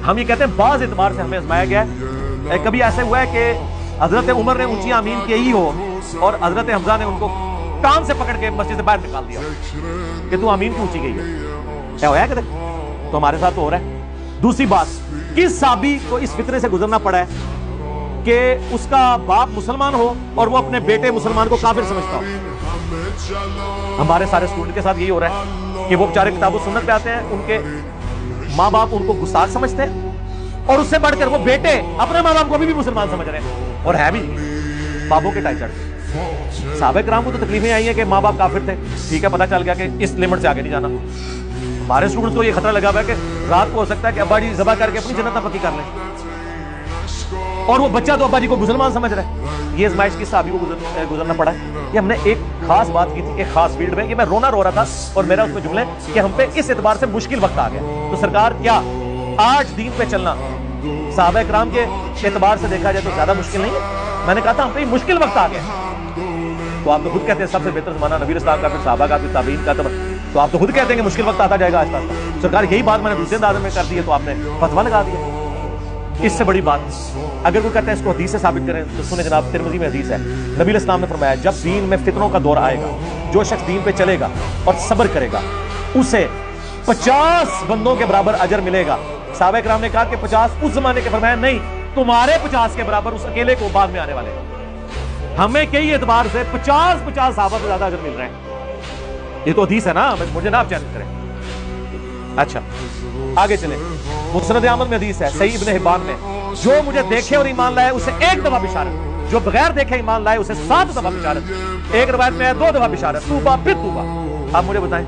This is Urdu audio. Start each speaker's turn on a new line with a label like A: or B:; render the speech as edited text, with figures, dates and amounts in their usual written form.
A: ہم یہ کہتے ہیں بعض اعتبار سے ہمیں آزمایا گیا ہے. کبھی ایسے ہوا ہے کہ حضرت عمر نے اونچی آمین کی ہو اور حضرت حمزہ نے ان کو کان سے پکڑ کے مسجد سے باہر نکال دیا کہ تو آمین کیوں اونچی گئی ہے ہوا ہے کہ تو ہمارے ساتھ تو ہو رہا ہے. دوسری بات, کس صحابی کو اس فتنے سے گزرنا پڑا ہے کہ اس کا باپ مسلمان ہو اور وہ اپنے بیٹے مسلمان کو کافر سمجھتا ہو؟ ہمارے سارے اسٹوڈنٹ کے ساتھ یہی ہو رہا ہے کہ وہ بیچارے کتاب و سنت پہ آتے ہیں, ان کے ماں باپ ان کو گستاخ سمجھتے ہیں, اور اس سے بڑھ کر وہ بیٹے اپنے ماں باپ کو بھی مسلمان سمجھ رہے ہیں, اور ہے بھی بابوں کے ٹائی چڑھتے. صحابہ کرام کو تو تکلیفیں آئی ہیں کہ ماں باپ کافر تھے, ٹھیک ہے, پتہ چل گیا کہ اس لمٹ سے آگے نہیں جانا. ہمارے اسٹوڈنٹس کو یہ خطرہ لگا ہوا ہے کہ رات کو ہو سکتا ہے کہ ابا جی ذبح کر کے اپنی جنت پکی کر لیں, اور وہ بچہ تو ابا جی کو مسلمان سمجھ رہا ہے. یہ ازمائش کی صحابی کو گزرنا پڑا ہے. یہ ہم نے ایک خاص بات کی تھی ایک خاص فیلڈ میں, یہ میں رونا رو رہا تھا اور میرا اس میں جملے کہ ہم پہ اس اعتبار سے مشکل وقت آ گیا. تو سرکار کیا آج دین پہ چلنا صحابہ کرام کے اعتبار سے دیکھا جائے تو زیادہ مشکل نہیں ہے؟ میں نے کہا تھا ہم پہ مشکل وقت آ گیا. تو آپ تو خود کہتے ہیں سب سے بہتر زمانہ نبی اسلام کا, پھر صحابہ کا, پھر تابعین کا, تو آپ تو خود کہتے ہیں کہ مشکل وقت آتا جائے گا آہستہ آہستہ. سرکار یہی بات میں نے دوسرے انداز میں کر دی ہے تو آپ نے فتویٰ لگا دیا. اس سے بڑی بات اگر کوئی کہتا ہے اس کو حدیث سے ثابت کریں تو سنیں جناب, ترمذی میں حدیث ہے, نبی علیہ السلام نے فرمایا جب دین میں فتنوں کا دور آئے گا, جو شخص دین پہ چلے گا اور صبر کرے گا اسے 50 بندوں کے برابر اجر ملے گا. صحابہ کرام نے کہا کہ 50 اس زمانے کے, فرمایا نہیں, تمہارے 50 کے برابر اس اکیلے کو بعد میں آنے والے. ہمیں کئی اعتبار سے 50 صحابہ سے زیادہ اجر مل رہے ہیں. یہ تو حدیث ہے نا, مجھے نہ آپ چیلنج کریں. اچھا آگے چلیں. مسند احمد میں حدیث ہے, صحیح ابن حبان میں, جو مجھے دیکھے اور ایمان لائے اسے 1 دفعہ بشارت, جو بغیر دیکھے ایمان لائے اسے 7 دفعہ بشارت, ایک روایت میں ہے 2 دفعہ بشارت, توبہ پھر توبہ. آپ مجھے بتائیں